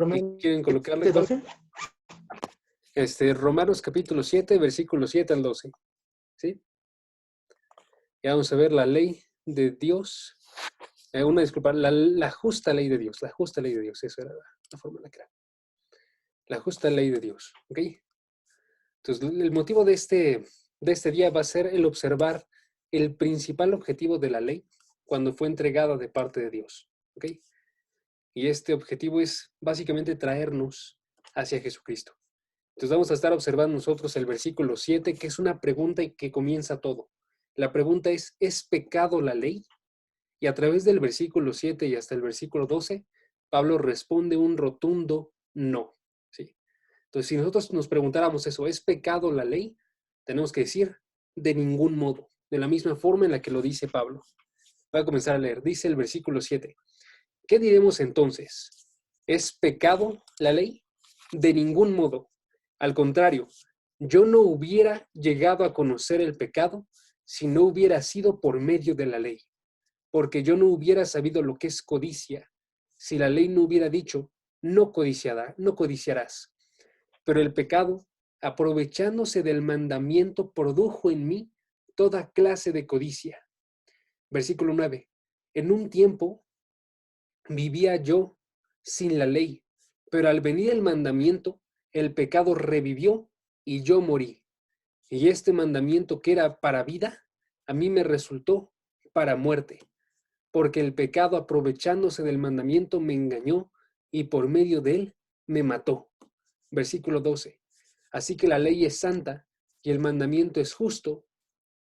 Romanos ¿Quieren colocarle cuál? 12. Romanos capítulo 7, versículo 7 al 12. ¿Sí? Ya vamos a ver la ley de Dios. Disculpa, la justa ley de Dios. La justa ley de Dios. Esa era la forma en la que era. La justa ley de Dios. ¿Ok? Entonces, el motivo de este día va a ser el observar el principal objetivo de la ley cuando fue entregada de parte de Dios. ¿Ok? Y este objetivo es básicamente traernos hacia Jesucristo. Entonces vamos a estar observando nosotros el versículo 7, que es una pregunta y que comienza todo. La pregunta ¿es pecado la ley? Y a través del versículo 7 y hasta el versículo 12, Pablo responde un rotundo no. ¿Sí? Entonces, si nosotros nos preguntáramos eso, ¿es pecado la ley? Tenemos que decir, de ningún modo, de la misma forma en la que lo dice Pablo. Voy a comenzar a leer. Dice el versículo 7. ¿Qué diremos entonces? ¿Es pecado la ley? De ningún modo. Al contrario, yo no hubiera llegado a conocer el pecado si no hubiera sido por medio de la ley, porque yo no hubiera sabido lo que es codicia si la ley no hubiera dicho, no codiciarás. Pero el pecado, aprovechándose del mandamiento, produjo en mí toda clase de codicia. Versículo 9. En un tiempo vivía yo sin la ley, pero al venir el mandamiento, el pecado revivió y yo morí. Y este mandamiento que era para vida, a mí me resultó para muerte, porque el pecado, aprovechándose del mandamiento, me engañó y por medio de él me mató. Versículo 12. Así que la ley es santa y el mandamiento es justo,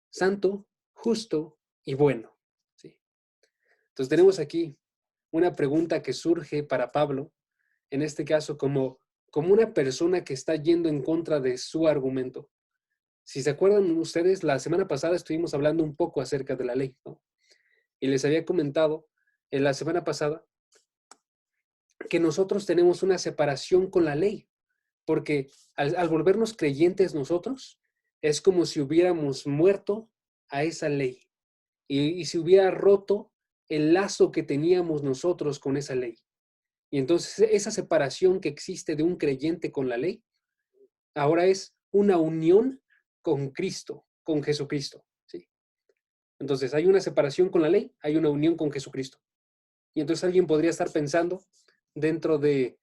santo, justo y bueno. ¿Sí? Entonces tenemos aquí una pregunta que surge para Pablo, en este caso como una persona que está yendo en contra de su argumento. Si se acuerdan ustedes, la semana pasada estuvimos hablando un poco acerca de la ley, ¿no? Y les había comentado en la semana pasada que nosotros tenemos una separación con la ley, porque al volvernos creyentes nosotros, es como si hubiéramos muerto a esa ley y se hubiera roto el lazo que teníamos nosotros con esa ley. Y entonces esa separación que existe de un creyente con la ley, ahora es una unión con Cristo, con Jesucristo. ¿Sí? Entonces hay una separación con la ley, hay una unión con Jesucristo. Y entonces alguien podría estar pensando dentro de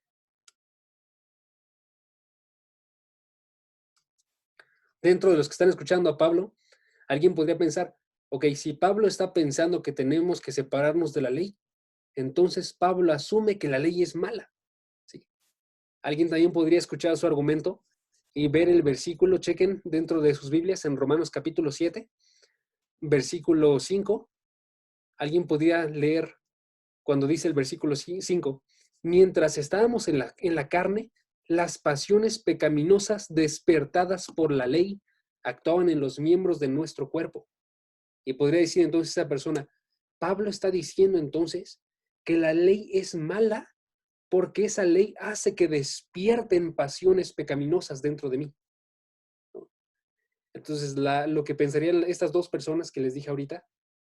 los que están escuchando a Pablo, alguien podría pensar, ok, si Pablo está pensando que tenemos que separarnos de la ley, entonces Pablo asume que la ley es mala. ¿Sí? Alguien también podría escuchar su argumento y ver el versículo, chequen dentro de sus Biblias en Romanos capítulo 7, versículo 5. Alguien podría leer cuando dice el versículo 5, mientras estábamos en la carne, las pasiones pecaminosas despertadas por la ley actuaban en los miembros de nuestro cuerpo. Y podría decir entonces esa persona, Pablo está diciendo entonces que la ley es mala porque esa ley hace que despierten pasiones pecaminosas dentro de mí. Entonces, lo que pensarían estas dos personas que les dije ahorita,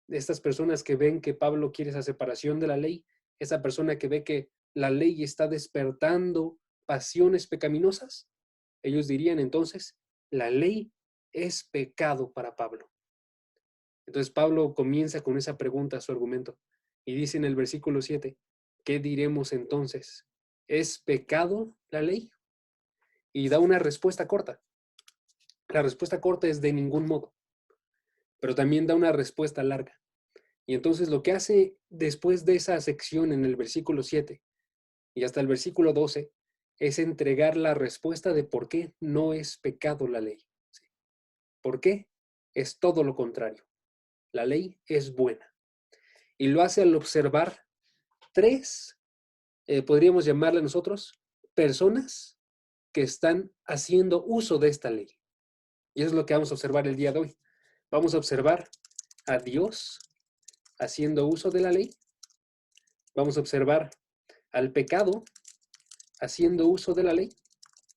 estas personas que ven que Pablo quiere esa separación de la ley, esa persona que ve que la ley está despertando pasiones pecaminosas, ellos dirían entonces, la ley es pecado para Pablo. Entonces Pablo comienza con esa pregunta a su argumento y dice en el versículo 7, ¿qué diremos entonces? ¿Es pecado la ley? Y da una respuesta corta. La respuesta corta es de ningún modo, pero también da una respuesta larga. Y entonces lo que hace después de esa sección en el versículo 7 y hasta el versículo 12 es entregar la respuesta de por qué no es pecado la ley. ¿Sí? ¿Por qué? Es todo lo contrario. La ley es buena. Y lo hace al observar tres, podríamos llamarle nosotros, personas que están haciendo uso de esta ley. Y eso es lo que vamos a observar el día de hoy. Vamos a observar a Dios haciendo uso de la ley. Vamos a observar al pecado haciendo uso de la ley.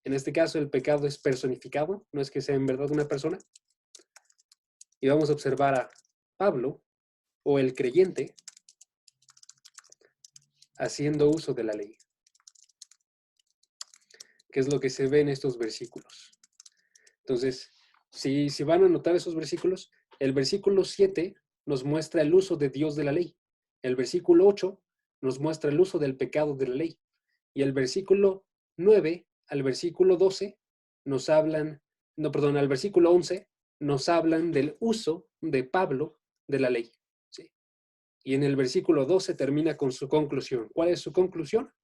En este caso, el pecado es personificado, no es que sea en verdad una persona. Y vamos a observar a Pablo, o el creyente, haciendo uso de la ley. que es lo que se ve en estos versículos. Entonces, si van a notar esos versículos, el versículo 7 nos muestra el uso de Dios de la ley. El versículo 8 nos muestra el uso del pecado de la ley. Y el versículo 9 al versículo 12 nos hablan, no, perdón, al versículo 11 nos hablan del uso de Pablo de la ley. ¿Sí? Y en el versículo 12 termina con su conclusión. ¿Cuál es su conclusión?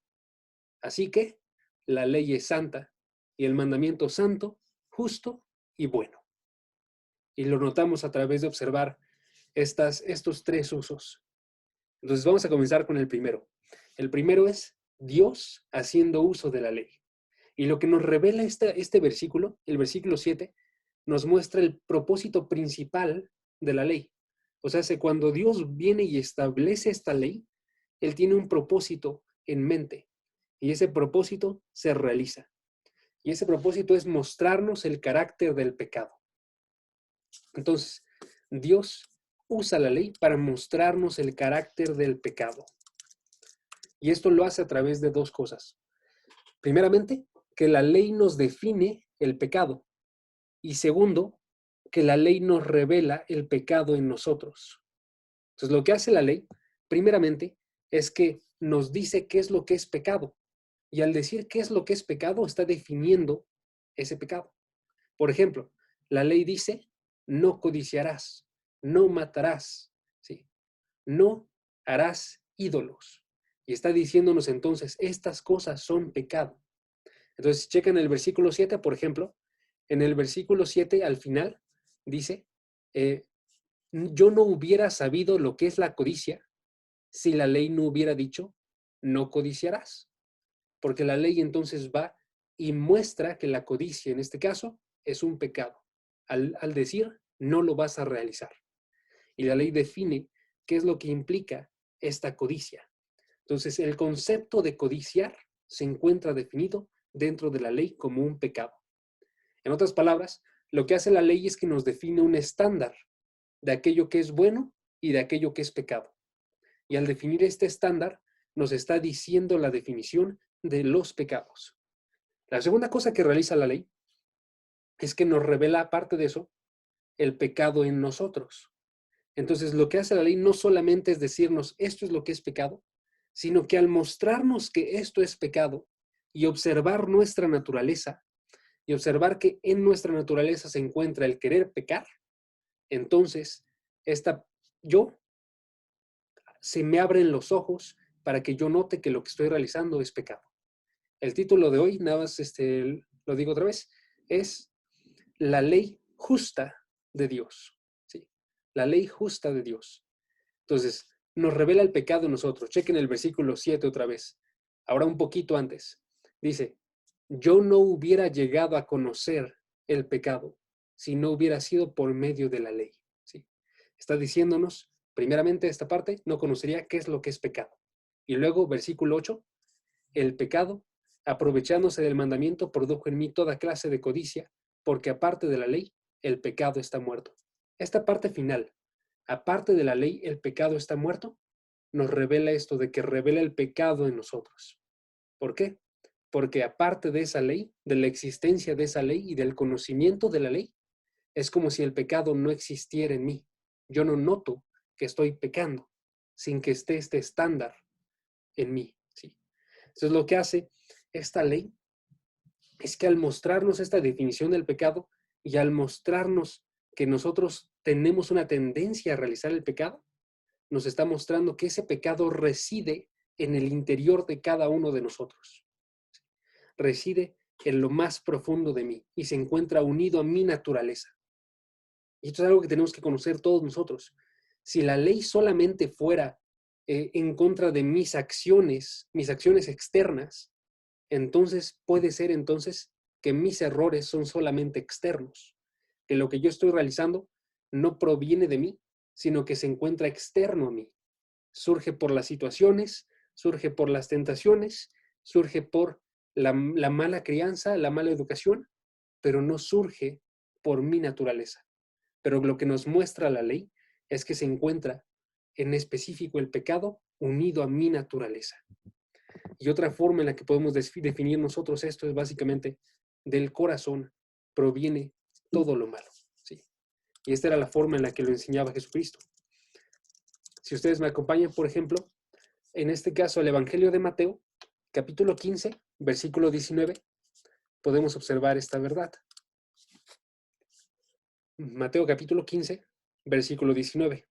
Así que la ley es santa y el mandamiento santo, justo y bueno. Y lo notamos a través de observar estos tres usos. Entonces vamos a comenzar con el primero. El primero es Dios haciendo uso de la ley. Y lo que nos revela este versículo, el versículo 7, nos muestra el propósito principal de la ley. O sea, cuando Dios viene y establece esta ley, Él tiene un propósito en mente. Y ese propósito se realiza. Y ese propósito es mostrarnos el carácter del pecado. Entonces, Dios usa la ley para mostrarnos el carácter del pecado. Y esto lo hace a través de dos cosas. Primeramente, que la ley nos define el pecado. Y segundo, que la ley nos revela el pecado en nosotros. Entonces, lo que hace la ley, primeramente, es que nos dice qué es lo que es pecado. Y al decir qué es lo que es pecado, está definiendo ese pecado. Por ejemplo, la ley dice, no codiciarás, no matarás, ¿sí? No harás ídolos. Y está diciéndonos entonces, estas cosas son pecado. Entonces, chequen el versículo 7, por ejemplo. En el versículo 7, al final, dice, yo no hubiera sabido lo que es la codicia si la ley no hubiera dicho, no codiciarás. Porque la ley entonces va y muestra que la codicia, en este caso, es un pecado. Al decir, no lo vas a realizar. Y la ley define qué es lo que implica esta codicia. Entonces, el concepto de codiciar se encuentra definido dentro de la ley como un pecado. En otras palabras, lo que hace la ley es que nos define un estándar de aquello que es bueno y de aquello que es pecado. Y al definir este estándar, nos está diciendo la definición de los pecados. La segunda cosa que realiza la ley es que nos revela, aparte de eso, el pecado en nosotros. Entonces, lo que hace la ley no solamente es decirnos esto es lo que es pecado, sino que al mostrarnos que esto es pecado y observar nuestra naturaleza y observar que en nuestra naturaleza se encuentra el querer pecar, entonces yo se me abren los ojos para que yo note que lo que estoy realizando es pecado. El título de hoy, nada más lo digo otra vez, es la ley justa de Dios. ¿Sí? La ley justa de Dios. Entonces, nos revela el pecado en nosotros. Chequen el versículo 7 otra vez. Ahora un poquito antes. Dice, yo no hubiera llegado a conocer el pecado si no hubiera sido por medio de la ley. ¿Sí? Está diciéndonos, primeramente esta parte, no conocería qué es lo que es pecado. Y luego, versículo 8, el pecado, aprovechándose del mandamiento, produjo en mí toda clase de codicia, porque aparte de la ley, el pecado está muerto. Esta parte final, aparte de la ley, el pecado está muerto, nos revela esto de que revela el pecado en nosotros. ¿Por qué? Porque aparte de esa ley, de la existencia de esa ley y del conocimiento de la ley, es como si el pecado no existiera en mí. Yo no noto que estoy pecando sin que esté este estándar en mí. ¿Sí? Entonces, lo que hace esta ley es que al mostrarnos esta definición del pecado y al mostrarnos que nosotros tenemos una tendencia a realizar el pecado, nos está mostrando que ese pecado reside en el interior de cada uno de nosotros. Reside en lo más profundo de mí y se encuentra unido a mi naturaleza. Y esto es algo que tenemos que conocer todos nosotros. Si la ley solamente fuera en contra de mis acciones externas, entonces puede ser entonces que mis errores son solamente externos, que lo que yo estoy realizando no proviene de mí, sino que se encuentra externo a mí. Surge por las situaciones, surge por las tentaciones, surge por la mala crianza, la mala educación, pero no surge por mi naturaleza. Pero lo que nos muestra la ley es que se encuentra en específico el pecado unido a mi naturaleza. Y otra forma en la que podemos definir nosotros esto es básicamente del corazón proviene todo lo malo. ¿Sí? Y esta era la forma en la que lo enseñaba Jesucristo. Si ustedes me acompañan, por ejemplo, en este caso el Evangelio de Mateo, capítulo 15, versículo 19, podemos observar esta verdad. Mateo capítulo 15, versículo 19.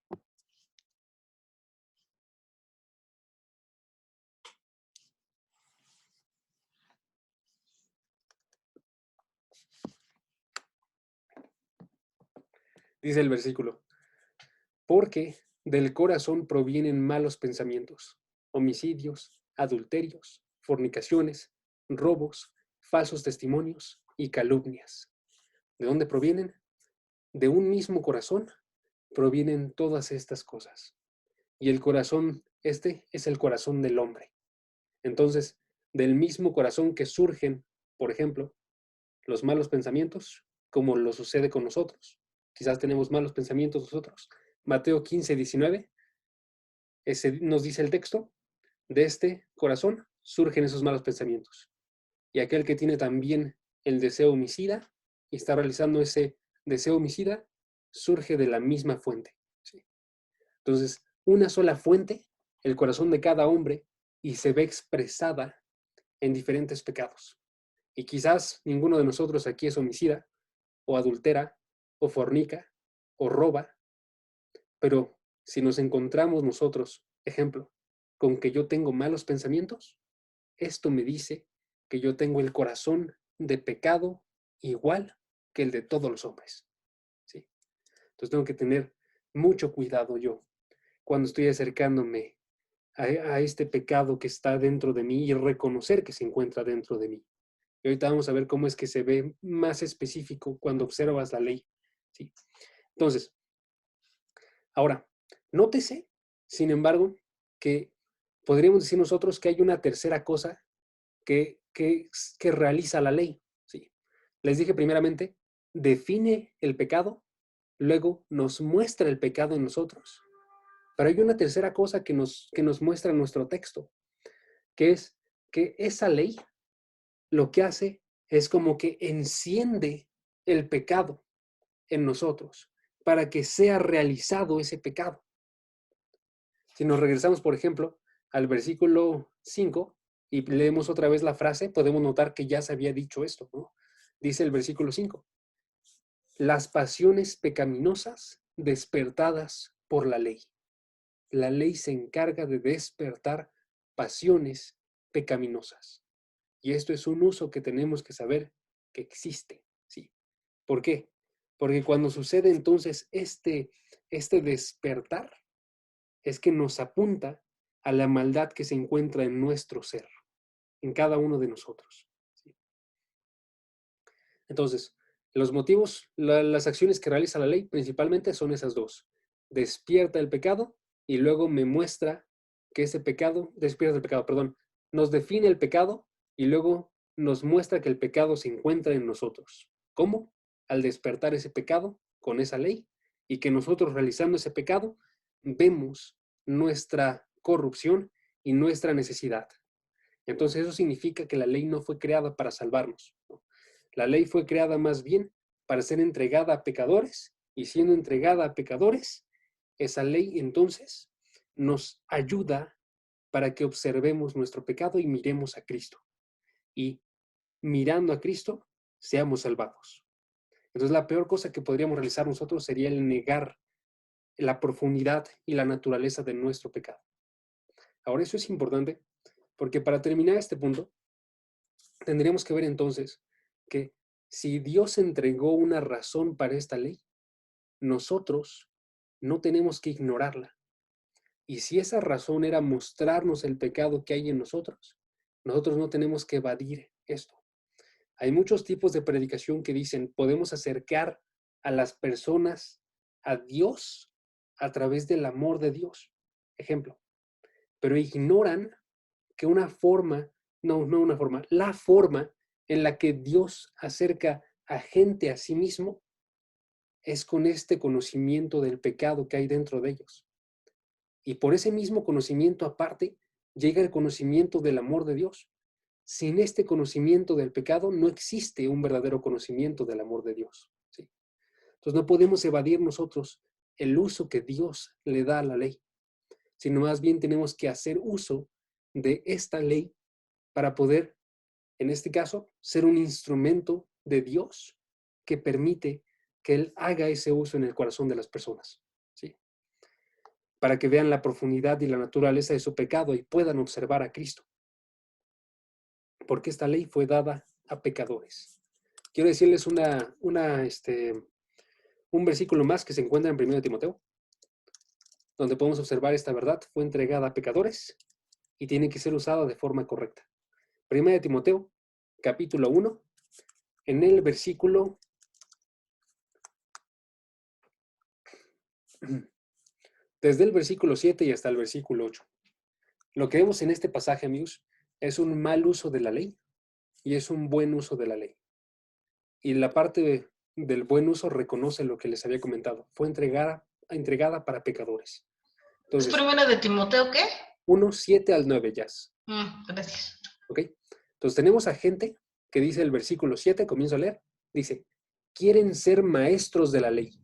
Dice el versículo, porque del corazón provienen malos pensamientos, homicidios, adulterios, fornicaciones, robos, falsos testimonios y calumnias. ¿De dónde provienen? De un mismo corazón provienen todas estas cosas. Y el corazón, este es el corazón del hombre. Entonces, del mismo corazón que surgen, por ejemplo, los malos pensamientos, como lo sucede con nosotros. Quizás tenemos malos pensamientos nosotros. Mateo 15, 19, nos dice el texto, de este corazón surgen esos malos pensamientos. Y aquel que tiene también el deseo homicida y está realizando ese deseo homicida, surge de la misma fuente. ¿Sí? Entonces, una sola fuente, el corazón de cada hombre, y se ve expresada en diferentes pecados. Y quizás ninguno de nosotros aquí es homicida, o adultera, o fornica, o roba, pero si nos encontramos nosotros, ejemplo, con que yo tengo malos pensamientos, esto me dice que yo tengo el corazón de pecado igual que el de todos los hombres. ¿Sí? Entonces tengo que tener mucho cuidado yo cuando estoy acercándome a este pecado que está dentro de mí y reconocer que se encuentra dentro de mí. Y ahorita vamos a ver cómo es que se ve más específico cuando observas la ley. ¿Sí? Entonces, ahora, nótese, sin embargo, que podríamos decir nosotros que hay una tercera cosa que realiza la ley. ¿Sí? Les dije primeramente, define el pecado, luego nos muestra el pecado en nosotros. Pero hay una tercera cosa que nos muestra nuestro texto, que es que esa ley lo que hace es como que enciende el pecado en nosotros para que sea realizado ese pecado. Si nos regresamos, por ejemplo, al versículo 5 y leemos otra vez la frase, podemos notar que ya se había dicho esto, ¿no? Dice el versículo 5, las pasiones pecaminosas despertadas por la ley. La ley se encarga de despertar pasiones pecaminosas. Y esto es un uso que tenemos que saber que existe, ¿sí? ¿Por qué? Porque cuando sucede entonces este despertar, es que nos apunta a la maldad que se encuentra en nuestro ser, en cada uno de nosotros. ¿Sí? Entonces, los motivos, las acciones que realiza la ley principalmente son esas dos. Despierta el pecado y luego me muestra que ese pecado, despierta el pecado, perdón, nos define el pecado y luego nos muestra que el pecado se encuentra en nosotros. ¿Cómo? Al despertar ese pecado con esa ley y que nosotros realizando ese pecado vemos nuestra corrupción y nuestra necesidad. Entonces eso significa que la ley no fue creada para salvarnos, ¿no? La ley fue creada más bien para ser entregada a pecadores y siendo entregada a pecadores, esa ley entonces nos ayuda para que observemos nuestro pecado y miremos a Cristo. Y mirando a Cristo, seamos salvados. Entonces la peor cosa que podríamos realizar nosotros sería el negar la profundidad y la naturaleza de nuestro pecado. Ahora eso es importante porque para terminar este punto, tendríamos que ver entonces que si Dios entregó una razón para esta ley, nosotros no tenemos que ignorarla. Y si esa razón era mostrarnos el pecado que hay en nosotros, nosotros no tenemos que evadir esto. Hay muchos tipos de predicación que dicen, podemos acercar a las personas a Dios a través del amor de Dios. Ejemplo, pero ignoran que la forma en la que Dios acerca a gente a sí mismo es con este conocimiento del pecado que hay dentro de ellos. Y por ese mismo conocimiento aparte, llega el conocimiento del amor de Dios. Sin este conocimiento del pecado no existe un verdadero conocimiento del amor de Dios, ¿sí? Entonces no podemos evadir nosotros el uso que Dios le da a la ley, sino más bien tenemos que hacer uso de esta ley para poder, en este caso, ser un instrumento de Dios que permite que Él haga ese uso en el corazón de las personas, ¿sí? Para que vean la profundidad y la naturaleza de su pecado y puedan observar a Cristo. Porque esta ley fue dada a pecadores. Quiero decirles un versículo más que se encuentra en 1 Timoteo, donde podemos observar esta verdad. Fue entregada a pecadores y tiene que ser usada de forma correcta. 1 Timoteo, capítulo 1, en el versículo desde el versículo 7 y hasta el versículo 8. Lo que vemos en este pasaje, amigos, es un mal uso de la ley y es un buen uso de la ley. Y la parte del buen uso reconoce lo que les había comentado. Fue entregada para pecadores. ¿Es Entonces, primero de Timoteo qué? 1, 7 al 9, Jazz. Gracias. ¿Ok? Entonces tenemos a gente que dice el versículo 7, comienzo a leer, dice, quieren ser maestros de la ley,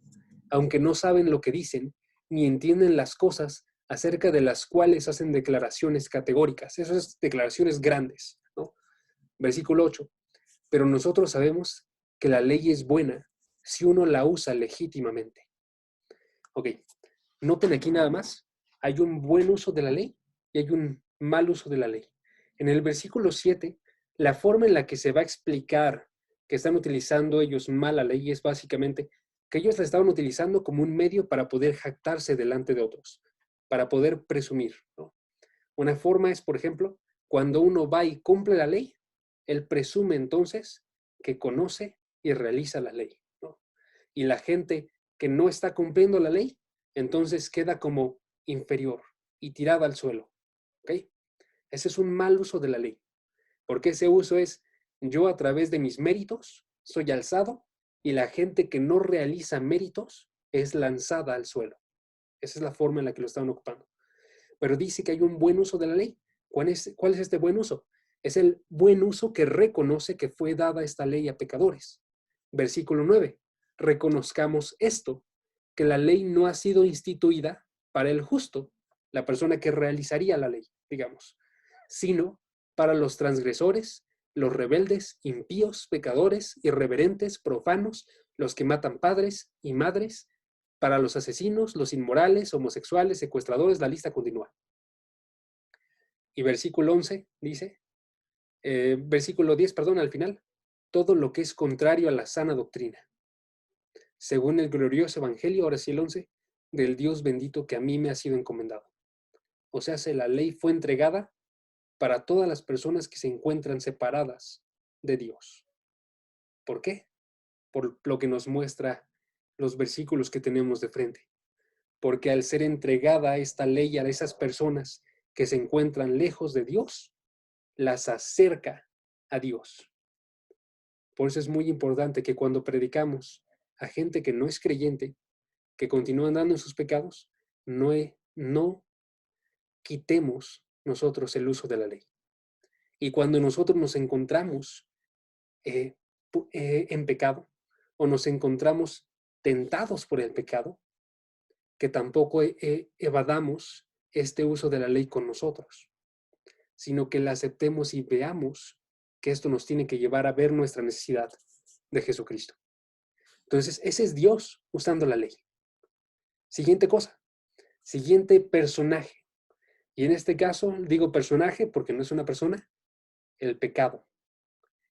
aunque no saben lo que dicen, ni entienden las cosas acerca de las cuales hacen declaraciones categóricas. Esas declaraciones grandes, ¿no? Versículo 8, pero nosotros sabemos que la ley es buena si uno la usa legítimamente. Ok, noten aquí nada más, hay un buen uso de la ley y hay un mal uso de la ley. En el versículo 7, la forma en la que se va a explicar que están utilizando ellos mal la ley es básicamente que ellos la estaban utilizando como un medio para poder jactarse delante de otros, para poder presumir, ¿no? Una forma es, por ejemplo, cuando uno va y cumple la ley, él presume entonces que conoce y realiza la ley, ¿no? Y la gente que no está cumpliendo la ley, entonces queda como inferior y tirada al suelo, ¿ok? Ese es un mal uso de la ley, porque ese uso es yo a través de mis méritos soy alzado y la gente que no realiza méritos es lanzada al suelo. Esa es la forma en la que lo estaban ocupando. Pero dice que hay un buen uso de la ley. ¿Cuál es este buen uso? Es el buen uso que reconoce que fue dada esta ley a pecadores. Versículo 9. Reconozcamos esto, que la ley no ha sido instituida para el justo, la persona que realizaría la ley, digamos, sino para los transgresores, los rebeldes, impíos, pecadores, irreverentes, profanos, los que matan padres y madres, para los asesinos, los inmorales, homosexuales, secuestradores, la lista continúa. Y versículo 11 dice, versículo 10, perdón, al final, todo lo que es contrario a la sana doctrina, según el glorioso evangelio, ahora sí el 11, del Dios bendito que a mí me ha sido encomendado. O sea, la ley fue entregada para todas las personas que se encuentran separadas de Dios. ¿Por qué? Por lo que nos muestra los versículos que tenemos de frente. Porque al ser entregada esta ley a esas personas que se encuentran lejos de Dios, las acerca a Dios. Por eso es muy importante que cuando predicamos a gente que no es creyente, que continúa andando en sus pecados, no quitemos nosotros el uso de la ley. Y cuando nosotros nos encontramos en pecado o nos encontramos tentados por el pecado, que tampoco evadamos este uso de la ley con nosotros, sino que la aceptemos y veamos que esto nos tiene que llevar a ver nuestra necesidad de Jesucristo. Entonces, ese es Dios usando la ley. Siguiente cosa, siguiente personaje. Y en este caso digo personaje porque no es una persona, el pecado.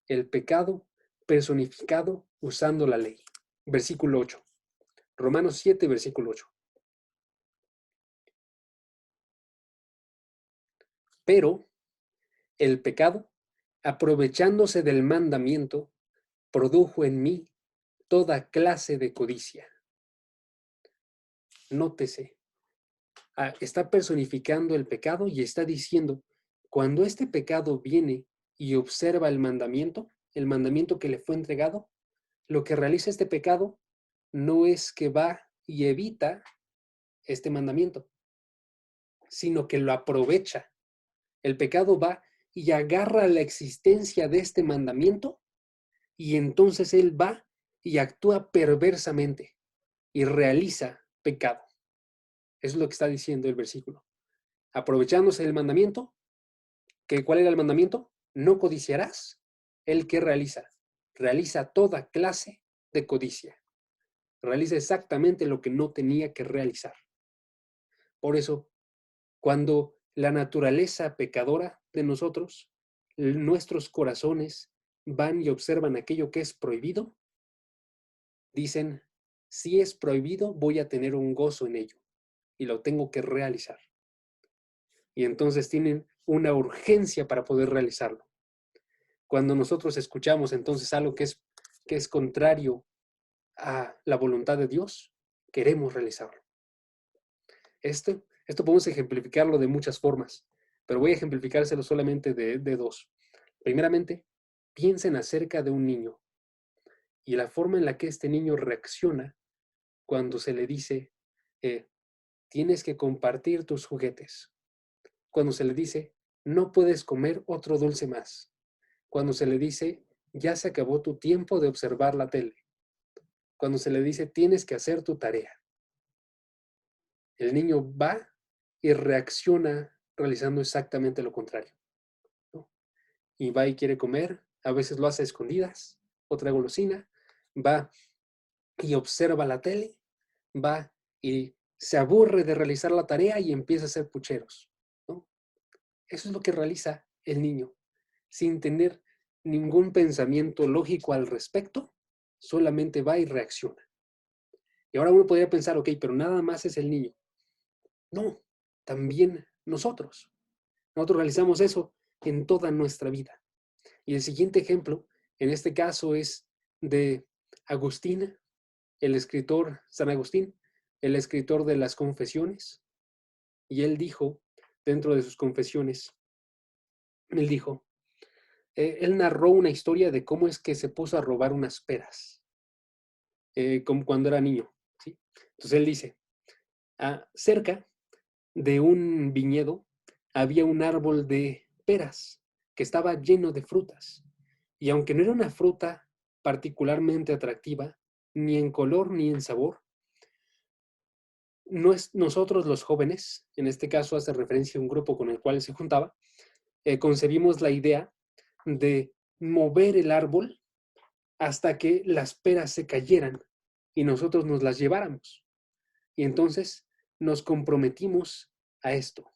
El pecado personificado usando la ley. Versículo 8. Romanos 7, versículo 8. Pero el pecado, aprovechándose del mandamiento, produjo en mí toda clase de codicia. Nótese, está personificando el pecado y está diciendo, cuando este pecado viene y observa el mandamiento que le fue entregado, lo que realiza este pecado no es que va y evita este mandamiento, sino que lo aprovecha. El pecado va y agarra la existencia de este mandamiento y entonces él va y actúa perversamente y realiza pecado. Eso es lo que está diciendo el versículo. Aprovechándose del mandamiento, ¿cuál era el mandamiento? No codiciarás. ¿El que realiza? Realiza toda clase de codicia. Realiza exactamente lo que no tenía que realizar. Por eso, cuando la naturaleza pecadora de nosotros, nuestros corazones van y observan aquello que es prohibido, dicen, si es prohibido, voy a tener un gozo en ello y lo tengo que realizar. Y entonces tienen una urgencia para poder realizarlo. Cuando nosotros escuchamos entonces algo que es contrario a la voluntad de Dios, queremos realizarlo. Esto podemos ejemplificarlo de muchas formas, pero voy a ejemplificárselo solamente de dos. Primeramente, piensen acerca de un niño y la forma en la que este niño reacciona cuando se le dice, tienes que compartir tus juguetes. Cuando se le dice, no puedes comer otro dulce más. Cuando se le dice, ya se acabó tu tiempo de observar la tele. Cuando se le dice, tienes que hacer tu tarea. El niño va y reacciona realizando exactamente lo contrario, ¿no? Y va y quiere comer, a veces lo hace a escondidas, otra golosina, va y observa la tele, va y se aburre de realizar la tarea y empieza a hacer pucheros, ¿no? Eso es lo que realiza el niño, sin tener ningún pensamiento lógico al respecto, solamente va y reacciona. Y ahora uno podría pensar, ok, pero nada más es el niño. No, también nosotros. Nosotros realizamos eso en toda nuestra vida. Y el siguiente ejemplo, en este caso, es de Agustín, el escritor, San Agustín, el escritor de las Confesiones. Y él dijo, dentro de sus confesiones, él dijo, él narró una historia de cómo es que se puso a robar unas peras, como cuando era niño, ¿sí? Entonces él dice, cerca de un viñedo había un árbol de peras que estaba lleno de frutas. Y aunque no era una fruta particularmente atractiva, ni en color ni en sabor, nosotros los jóvenes, en este caso hace referencia a un grupo con el cual se juntaba, concebimos la idea de mover el árbol hasta que las peras se cayeran y nosotros nos las lleváramos. Y entonces nos comprometimos a esto.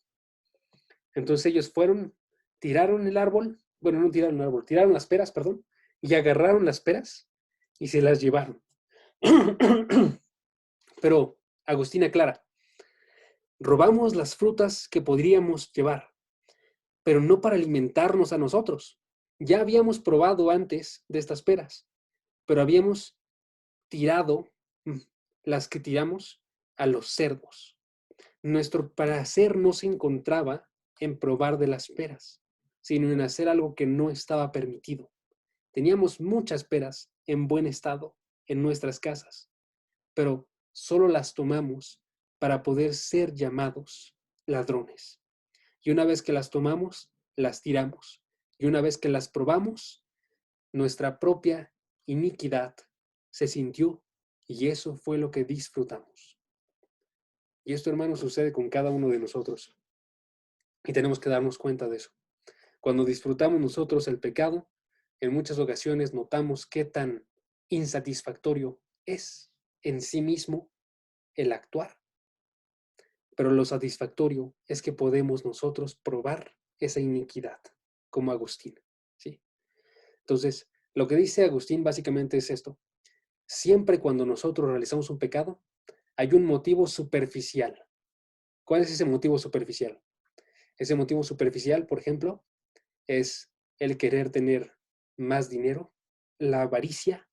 Entonces ellos fueron, tiraron el árbol, bueno, no tiraron el árbol, tiraron las peras, perdón, y agarraron las peras y se las llevaron. Pero Agustín aclara, robamos las frutas que podríamos llevar, pero no para alimentarnos a nosotros. Ya habíamos probado antes de estas peras, pero habíamos tirado las que tiramos a los cerdos. Nuestro placer no se encontraba en probar de las peras, sino en hacer algo que no estaba permitido. Teníamos muchas peras en buen estado en nuestras casas, pero solo las tomamos para poder ser llamados ladrones. Y una vez que las tomamos, las tiramos. Y una vez que las probamos, nuestra propia iniquidad se sintió y eso fue lo que disfrutamos. Y esto, hermanos, sucede con cada uno de nosotros. Y tenemos que darnos cuenta de eso. Cuando disfrutamos nosotros el pecado, en muchas ocasiones notamos qué tan insatisfactorio es en sí mismo el actuar. Pero lo satisfactorio es que podemos nosotros probar esa iniquidad, como Agustín, ¿sí? Entonces, lo que dice Agustín básicamente es esto. Siempre cuando nosotros realizamos un pecado, hay un motivo superficial. ¿Cuál es ese motivo superficial? Ese motivo superficial, por ejemplo, es el querer tener más dinero, la avaricia,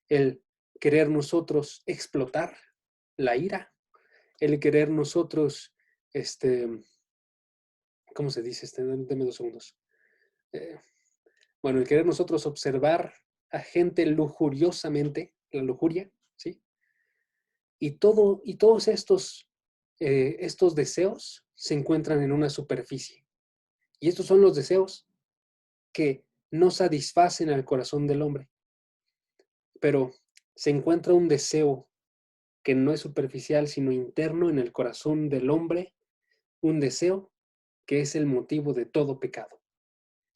el querer nosotros explotar, la ira, el querer nosotros, ¿cómo se dice? Deme 2 segundos. Bueno, el querer nosotros observar a gente lujuriosamente, la lujuria, ¿sí? Y todos estos deseos se encuentran en una superficie. Y estos son los deseos que no satisfacen al corazón del hombre. Pero se encuentra un deseo que no es superficial, sino interno en el corazón del hombre, un deseo que es el motivo de todo pecado.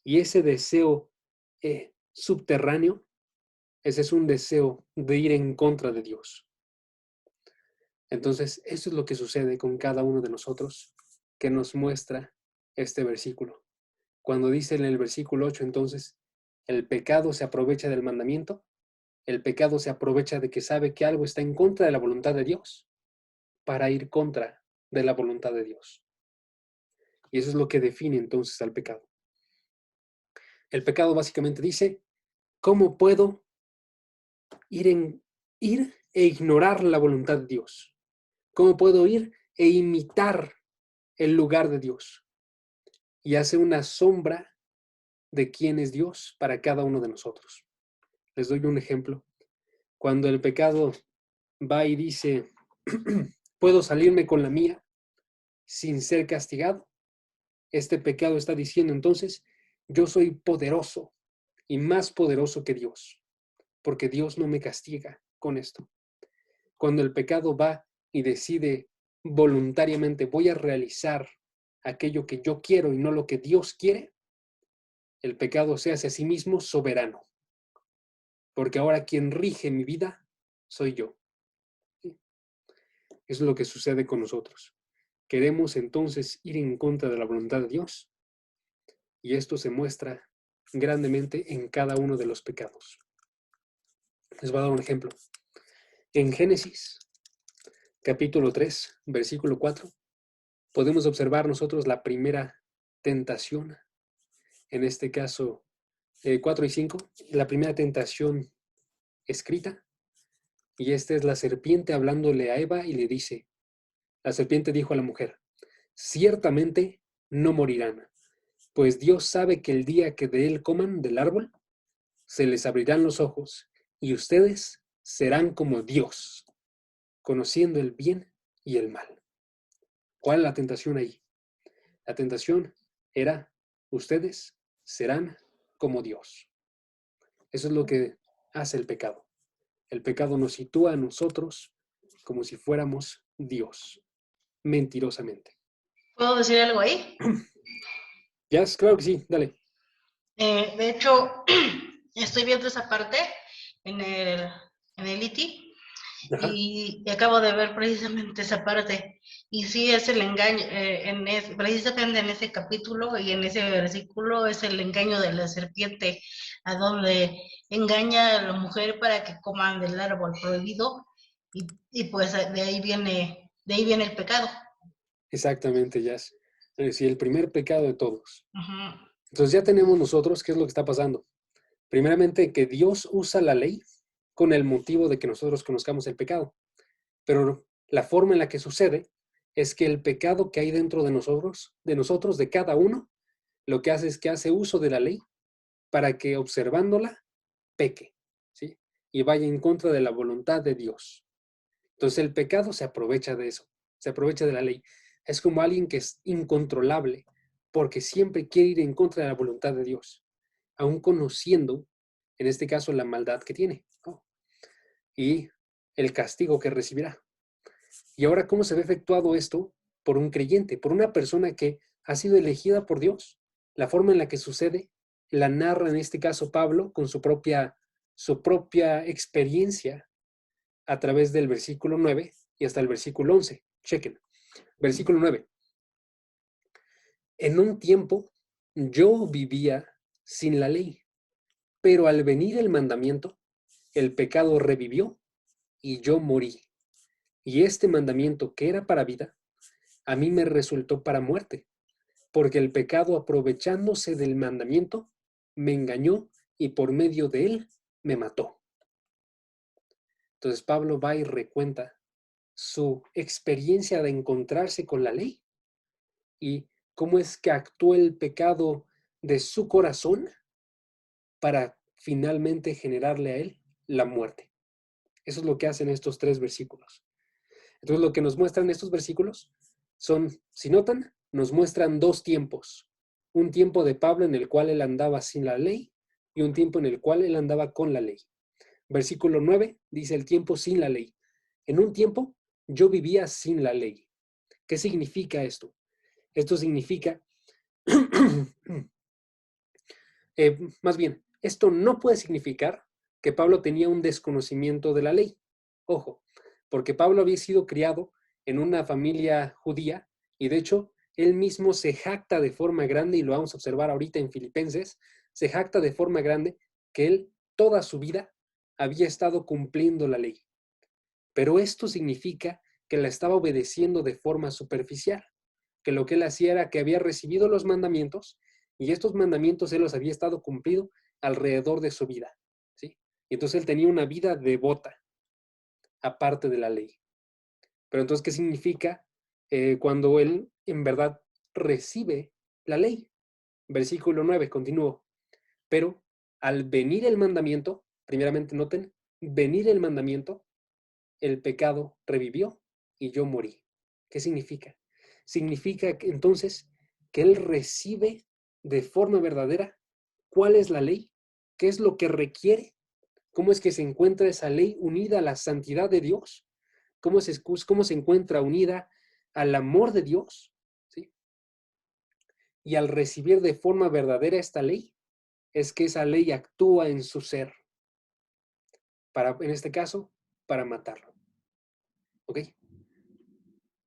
Y ese deseo subterráneo, ese es un deseo de ir en contra de Dios. Entonces, eso es lo que sucede con cada uno de nosotros, que nos muestra este versículo. Cuando dice en el versículo 8, entonces, el pecado se aprovecha del mandamiento, el pecado se aprovecha de que sabe que algo está en contra de la voluntad de Dios, para ir contra de la voluntad de Dios. Y eso es lo que define entonces al pecado. El pecado básicamente dice, ¿cómo puedo ir e ignorar la voluntad de Dios? ¿Cómo puedo ir e imitar el lugar de Dios? Y hace una sombra de quién es Dios para cada uno de nosotros. Les doy un ejemplo. Cuando el pecado va y dice, puedo salirme con la mía sin ser castigado, este pecado está diciendo entonces, yo soy poderoso y más poderoso que Dios, porque Dios no me castiga con esto. Cuando el pecado va y decide voluntariamente, voy a realizar aquello que yo quiero y no lo que Dios quiere, el pecado se hace a sí mismo soberano, porque ahora quien rige mi vida soy yo. Eso es lo que sucede con nosotros. Queremos entonces ir en contra de la voluntad de Dios, y esto se muestra grandemente en cada uno de los pecados. Les voy a dar un ejemplo. En Génesis, capítulo 3, versículo 4, podemos observar nosotros la primera tentación. En este caso, 4 y 5, la primera tentación escrita. Y esta es la serpiente hablándole a Eva y le dice, la serpiente dijo a la mujer, ciertamente no morirán, pues Dios sabe que el día que de él coman del árbol, se les abrirán los ojos y ustedes serán como Dios, conociendo el bien y el mal. ¿Cuál es la tentación ahí? La tentación era, ustedes serán como Dios. Eso es lo que hace el pecado. El pecado nos sitúa a nosotros como si fuéramos Dios, mentirosamente. ¿Puedo decir algo ahí? ¿Ya? Claro que sí, dale. De hecho, estoy viendo esa parte en el ITI Ajá. y acabo de ver precisamente esa parte. Y sí, es el engaño, precisamente en ese capítulo y en ese versículo es el engaño de la serpiente, a donde engaña a la mujer para que coman del árbol prohibido y pues de ahí viene el pecado. Exactamente, Jazz. Es decir, el primer pecado de todos. Uh-huh. Entonces ya tenemos nosotros qué es lo que está pasando. Primeramente, que Dios usa la ley con el motivo de que nosotros conozcamos el pecado. Pero la forma en la que sucede es que el pecado que hay dentro de nosotros, de cada uno, lo que hace es que hace uso de la ley para que observándola peque, ¿sí? Y vaya en contra de la voluntad de Dios. Entonces el pecado se aprovecha de eso, se aprovecha de la ley. Es como alguien que es incontrolable porque siempre quiere ir en contra de la voluntad de Dios, aun conociendo, en este caso, la maldad que tiene, ¿no? Y el castigo que recibirá. Y ahora, ¿cómo se ve efectuado esto? Por un creyente, por una persona que ha sido elegida por Dios. La forma en la que sucede la narra en este caso Pablo con su propia experiencia a través del versículo 9 y hasta el versículo 11. Chequen. Versículo 9. En un tiempo yo vivía sin la ley, pero al venir el mandamiento, el pecado revivió y yo morí. Y este mandamiento que era para vida, a mí me resultó para muerte, porque el pecado, aprovechándose del mandamiento, me engañó y por medio de él me mató. Entonces Pablo va y recuenta su experiencia de encontrarse con la ley y cómo es que actuó el pecado de su corazón para finalmente generarle a él la muerte. Eso es lo que hacen estos 3 versículos. Entonces, lo que nos muestran estos versículos son, si notan, nos muestran 2 tiempos. un tiempo de Pablo en el cual él andaba sin la ley y un tiempo en el cual él andaba con la ley. Versículo 9 dice el tiempo sin la ley. En un tiempo yo vivía sin la ley. ¿Qué significa esto? Esto significa, más bien, esto no puede significar que Pablo tenía un desconocimiento de la ley. Ojo, porque Pablo había sido criado en una familia judía y de hecho él mismo se jacta de forma grande, y lo vamos a observar ahorita en Filipenses, se jacta de forma grande que él toda su vida había estado cumpliendo la ley. Pero esto significa que la estaba obedeciendo de forma superficial, que lo que él hacía era que había recibido los mandamientos y estos mandamientos él los había estado cumplido alrededor de su vida, ¿sí? Y entonces él tenía una vida devota, aparte de la ley. Pero entonces, ¿qué significa cuando él en verdad recibe la ley? Versículo 9, continúo. Pero al venir el mandamiento, primeramente noten, venir el mandamiento, el pecado revivió y yo morí. ¿Qué significa? Significa que entonces que él recibe de forma verdadera cuál es la ley, qué es lo que requiere, cómo es que se encuentra esa ley unida a la santidad de Dios, cómo se encuentra unida al amor de Dios, ¿sí? Y al recibir de forma verdadera esta ley, es que esa ley actúa en su ser, para, en este caso, para matarlo. ¿Ok?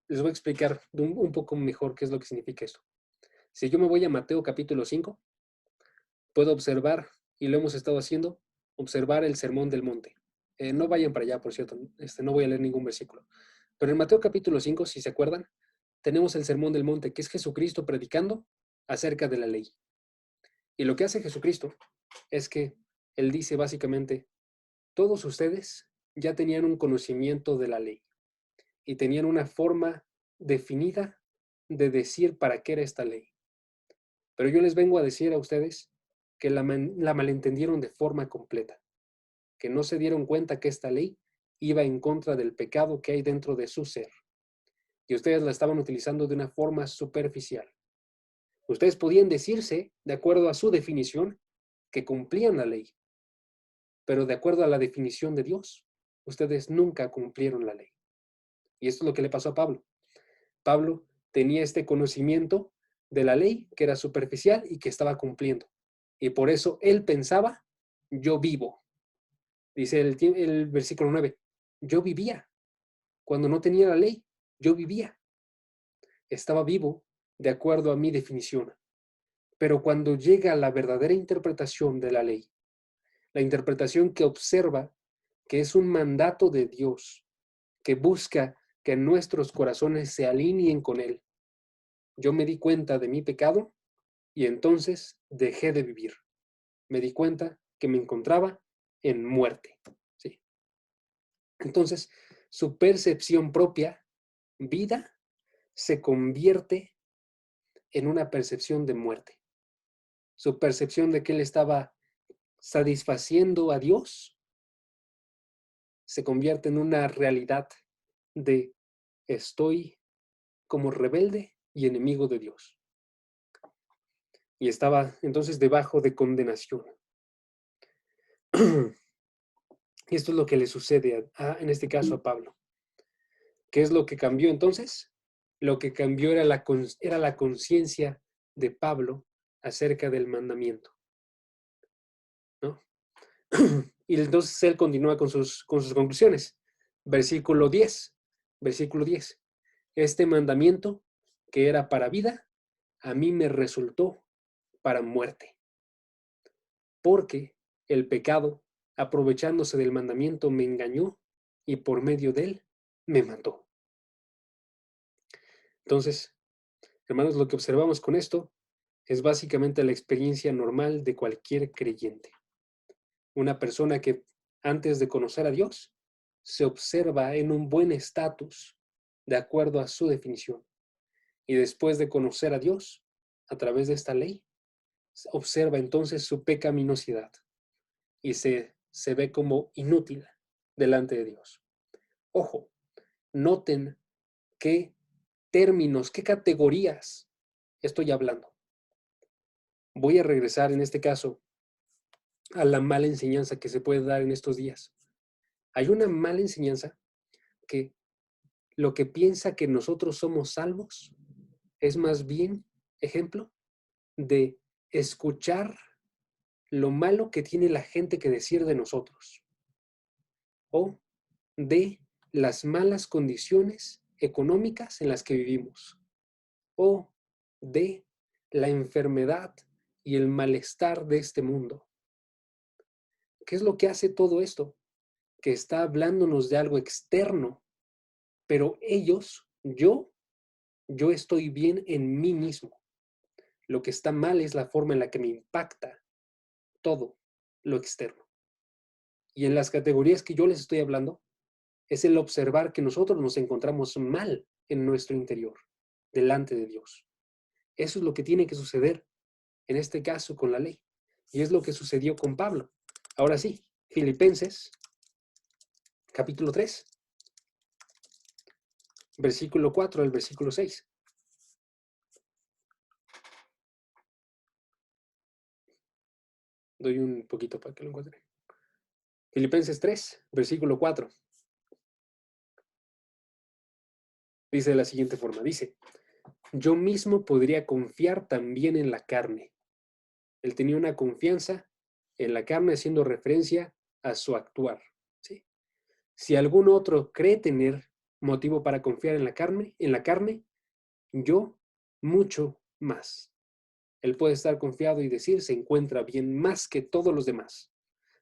Les voy a explicar un poco mejor qué es lo que significa esto. Si yo me voy a Mateo capítulo 5, puedo observar, y lo hemos estado haciendo, observar el sermón del monte. No vayan para allá, por cierto, no voy a leer ningún versículo. Pero en Mateo capítulo 5, si se acuerdan, tenemos el sermón del monte, que es Jesucristo predicando acerca de la ley. Y lo que hace Jesucristo es que Él dice básicamente, todos ustedes ya tenían un conocimiento de la ley y tenían una forma definida de decir para qué era esta ley. Pero yo les vengo a decir a ustedes que la malentendieron de forma completa, que no se dieron cuenta que esta ley iba en contra del pecado que hay dentro de su ser. Y ustedes la estaban utilizando de una forma superficial. Ustedes podían decirse, de acuerdo a su definición, que cumplían la ley, pero de acuerdo a la definición de Dios, ustedes nunca cumplieron la ley. Y esto es lo que le pasó a Pablo. Pablo tenía este conocimiento de la ley que era superficial y que estaba cumpliendo. Y por eso él pensaba, yo vivo. Dice el versículo 9, yo vivía. Cuando no tenía la ley, yo vivía. Estaba vivo de acuerdo a mi definición. Pero cuando llega la verdadera interpretación de la ley, la interpretación que observa que es un mandato de Dios, que busca que nuestros corazones se alineen con Él, yo me di cuenta de mi pecado y entonces dejé de vivir. Me di cuenta que me encontraba en muerte. ¿Sí? Entonces, su percepción propia, vida, se convierte en una percepción de muerte. Su percepción de que él estaba satisfaciendo a Dios se convierte en una realidad de estoy como rebelde y enemigo de Dios. Y estaba entonces debajo de condenación. Y esto es lo que le sucede en este caso a Pablo. ¿Qué es lo que cambió entonces? Lo que cambió era la conciencia de Pablo acerca del mandamiento, ¿no? Y entonces él continúa con sus conclusiones. Versículo 10. Versículo 10. Este mandamiento que era para vida, a mí me resultó para muerte. Porque el pecado, aprovechándose del mandamiento, me engañó y por medio de él me mató. Entonces, hermanos, lo que observamos con esto es básicamente la experiencia normal de cualquier creyente. Una persona que antes de conocer a Dios se observa en un buen estatus de acuerdo a su definición. Y después de conocer a Dios a través de esta ley, observa entonces su pecaminosidad y se ve como inútil delante de Dios. Ojo, noten qué términos, qué categorías estoy hablando. voy a regresar en este caso a la mala enseñanza que se puede dar en estos días. Hay una mala enseñanza que lo que piensa que nosotros somos salvos es más bien ejemplo de escuchar lo malo que tiene la gente que decir de nosotros o de las malas condiciones económicas en las que vivimos o de la enfermedad y el malestar de este mundo. ¿Qué es lo que hace todo esto? Que está hablándonos de algo externo, pero ellos, yo estoy bien en mí mismo. Lo que está mal es la forma en la que me impacta todo lo externo. Y en las categorías que yo les estoy hablando, es el observar que nosotros nos encontramos mal en nuestro interior, delante de Dios. Eso es lo que tiene que suceder, en este caso, con la ley. Y es lo que sucedió con Pablo. Ahora sí, Filipenses, capítulo 3, versículo 4 al versículo 6. Doy un poquito para que lo encuentre. Filipenses 3, versículo 4. Dice de la siguiente forma, dice, yo mismo podría confiar también en la carne. Él tenía una confianza en la carne haciendo referencia a su actuar. ¿Sí? Si algún otro cree tener motivo para confiar en la carne, yo mucho más. Él puede estar confiado y decir, se encuentra bien más que todos los demás.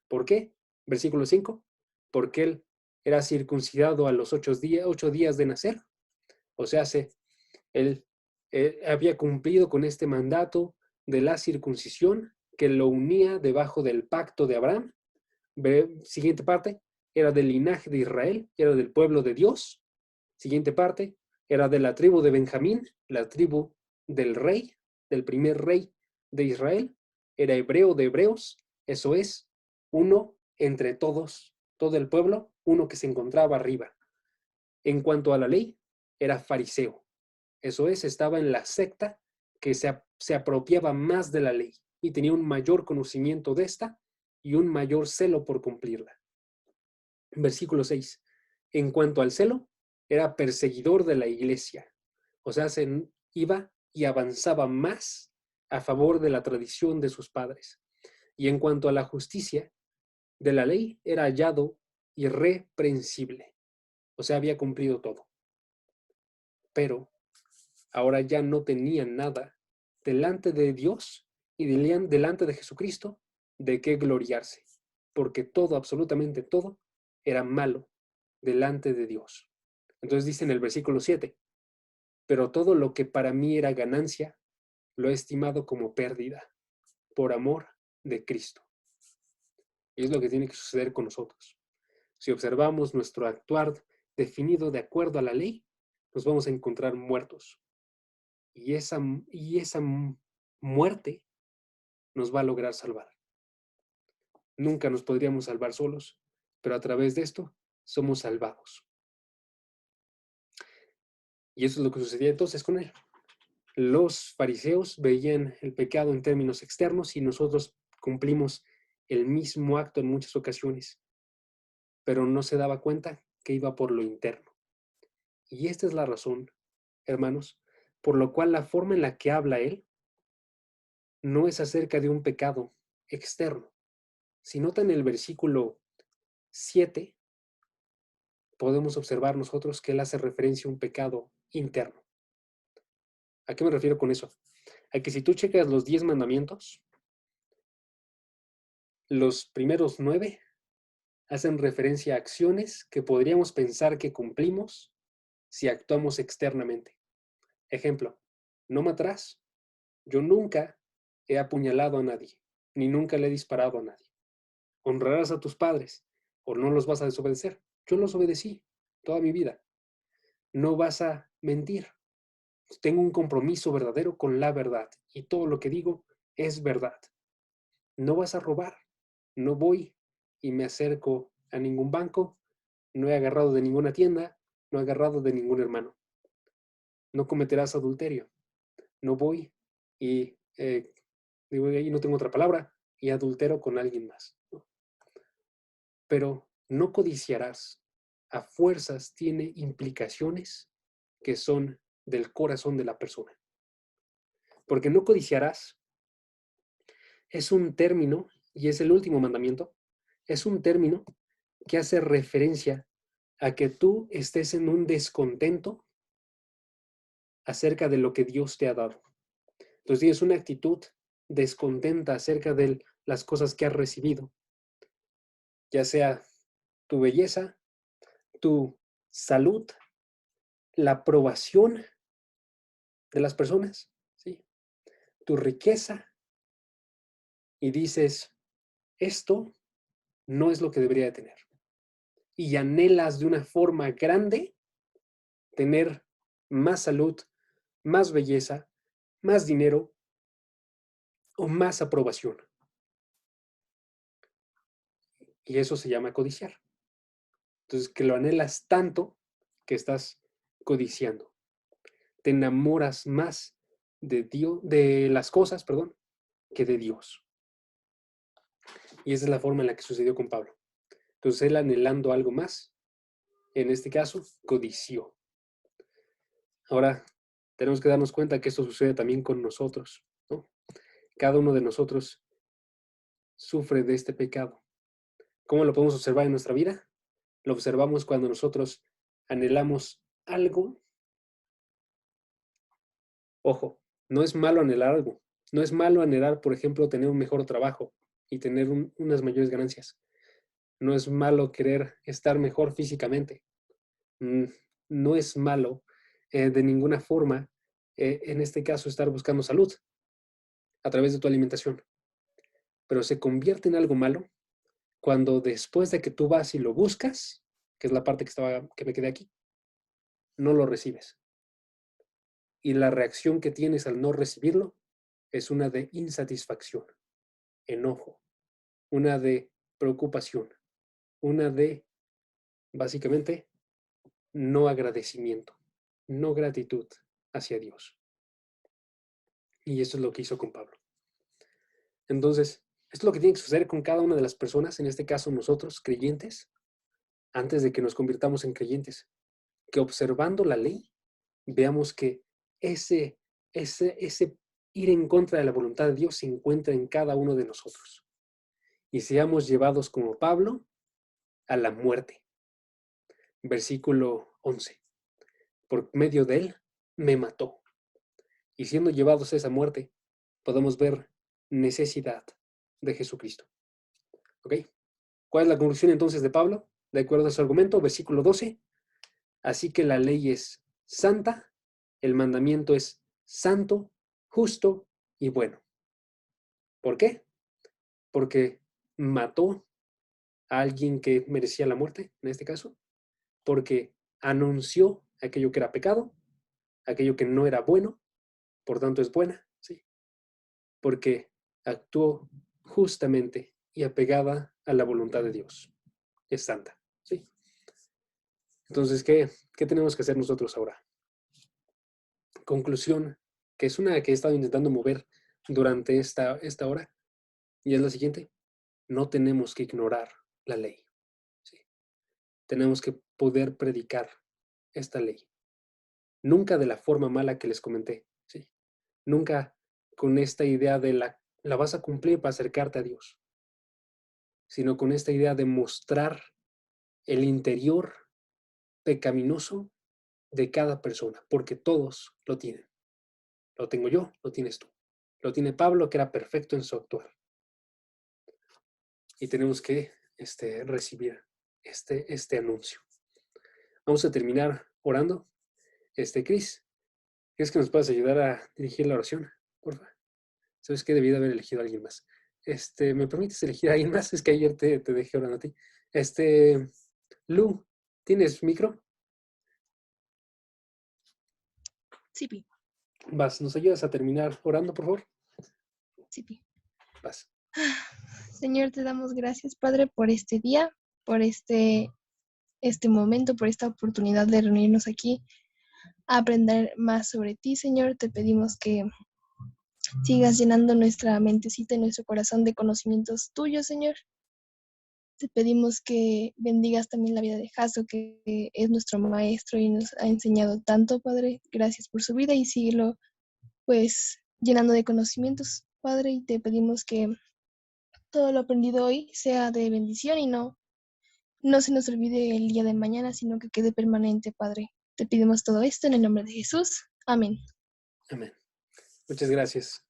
¿Por qué? Versículo 5. Porque él era circuncidado a los 8 días de nacer. O sea, él había cumplido con este mandato de la circuncisión que lo unía debajo del pacto de Abraham. Siguiente parte, era del linaje de Israel, era del pueblo de Dios. Siguiente parte, era de la tribu de Benjamín, la tribu del rey, del primer rey de Israel. Era hebreo de hebreos, eso es, uno entre todos, todo el pueblo, uno que se encontraba arriba. En cuanto a la ley, era fariseo. Eso es, estaba en la secta que se apropiaba más de la ley y tenía un mayor conocimiento de esta y un mayor celo por cumplirla. Versículo 6. En cuanto al celo, era perseguidor de la iglesia. O sea, se iba y avanzaba más a favor de la tradición de sus padres. Y en cuanto a la justicia de la ley, era hallado irreprensible. O sea, había cumplido todo. Pero ahora ya no tenía nada delante de Dios y delante de Jesucristo de qué gloriarse, porque todo, absolutamente todo, era malo delante de Dios. Entonces dice en el versículo 7, pero todo lo que para mí era ganancia, lo he estimado como pérdida, por amor de Cristo. Y es lo que tiene que suceder con nosotros. Si observamos nuestro actuar definido de acuerdo a la ley, nos vamos a encontrar muertos. Y esa muerte nos va a lograr salvar. Nunca nos podríamos salvar solos, pero a través de esto somos salvados. Y eso es lo que sucedía entonces con él. Los fariseos veían el pecado en términos externos y nosotros cumplimos el mismo acto en muchas ocasiones, pero no se daba cuenta que iba por lo interno. Y esta es la razón, hermanos, por lo cual la forma en la que habla él no es acerca de un pecado externo. Si notan el versículo 7, podemos observar nosotros que él hace referencia a un pecado interno. ¿A qué me refiero con eso? A que si tú checas los 10 mandamientos, los primeros 9 hacen referencia a acciones que podríamos pensar que cumplimos si actuamos externamente. Ejemplo, no matarás. Yo nunca he apuñalado a nadie, ni nunca le he disparado a nadie. Honrarás a tus padres, o no los vas a desobedecer. Yo los obedecí toda mi vida. No vas a mentir. Tengo un compromiso verdadero con la verdad, y todo lo que digo es verdad. No vas a robar. No voy y me acerco a ningún banco, no he agarrado de ninguna tienda, no he agarrado de ningún hermano. No cometerás adulterio. No voy y Digo, ahí no tengo otra palabra, y adultero con alguien más, ¿no? Pero no codiciarás. A fuerzas tiene implicaciones que son del corazón de la persona. Porque no codiciarás es un término, y es el último mandamiento, es un término que hace referencia a que tú estés en un descontento acerca de lo que Dios te ha dado. Entonces tienes una actitud descontenta acerca de las cosas que has recibido, ya sea tu belleza, tu salud, la aprobación de las personas, ¿sí? Tu riqueza, y dices, esto no es lo que debería de tener. Y anhelas de una forma grande tener más salud, más belleza, más dinero o más aprobación. Y eso se llama codiciar. Entonces, que lo anhelas tanto que estás codiciando. Te enamoras más de Dios, de las cosas, perdón, que de Dios. Y esa es la forma en la que sucedió con Pablo. Entonces, él anhelando algo más, en este caso, codició. Ahora, tenemos que darnos cuenta que esto sucede también con nosotros, ¿no? Cada uno de nosotros sufre de este pecado. ¿Cómo lo podemos observar en nuestra vida? Lo observamos cuando nosotros anhelamos algo. Ojo, no es malo anhelar algo. No es malo anhelar, por ejemplo, tener un mejor trabajo y tener unas mayores ganancias. No es malo querer estar mejor físicamente. No es malo de ninguna forma, en este caso, estar buscando salud a través de tu alimentación. Pero se convierte en algo malo cuando después de que tú vas y lo buscas, que es la parte que me quedé aquí, no lo recibes. Y la reacción que tienes al no recibirlo es una de insatisfacción, enojo, una de preocupación, una de, básicamente, no agradecimiento, no gratitud hacia Dios. Y eso es lo que hizo con Pablo. Entonces, esto es lo que tiene que suceder con cada una de las personas, en este caso nosotros, creyentes, antes de que nos convirtamos en creyentes, que observando la ley, veamos que ese ir en contra de la voluntad de Dios se encuentra en cada uno de nosotros. Y seamos llevados como Pablo a la muerte. Versículo 11. Por medio de él me mató. Y siendo llevados a esa muerte, podemos ver necesidad de Jesucristo. ¿Ok? ¿Cuál es la conclusión entonces de Pablo? De acuerdo a su argumento, versículo 12. Así que la ley es santa, el mandamiento es santo, justo y bueno. ¿Por qué? Porque mató a alguien que merecía la muerte, en este caso, porque anunció aquello que era pecado, aquello que no era bueno, por tanto es buena, ¿sí? Porque actuó justamente y apegada a la voluntad de Dios. Es santa, ¿sí? Entonces, ¿qué tenemos que hacer nosotros ahora? Conclusión, que es una que he estado intentando mover durante esta hora, y es la siguiente: no tenemos que ignorar la ley, ¿sí? Tenemos que poder predicar esta ley. Nunca de la forma mala que les comenté, ¿sí? Nunca con esta idea de la vas a cumplir para acercarte a Dios, sino con esta idea de mostrar el interior pecaminoso de cada persona, porque todos lo tienen. Lo tengo yo, lo tienes tú. Lo tiene Pablo, que era perfecto en su actuar. Y tenemos que recibir este anuncio. Vamos a terminar orando. Cris, ¿crees que nos puedas ayudar a dirigir la oración? Por favor. ¿Sabes qué? Debí de haber elegido a alguien más. ¿Me permites elegir a alguien más? Es que ayer te dejé orando a ti. Lu, ¿tienes micro? Sí, Pi. Vas, ¿nos ayudas a terminar orando, por favor? Sí, Pi. Vas. Señor, te damos gracias, Padre, por este día, por este momento, por esta oportunidad de reunirnos aquí a aprender más sobre ti, Señor. Te pedimos que sigas llenando nuestra mentecita y nuestro corazón de conocimientos tuyos, Señor. Te pedimos que bendigas también la vida de Jaso, que es nuestro maestro y nos ha enseñado tanto, Padre. Gracias por su vida y síguelo, pues, llenando de conocimientos, Padre. Y te pedimos que todo lo aprendido hoy sea de bendición y no se nos olvide el día de mañana, sino que quede permanente, Padre. Te pedimos todo esto en el nombre de Jesús. Amén. Amén. Muchas gracias.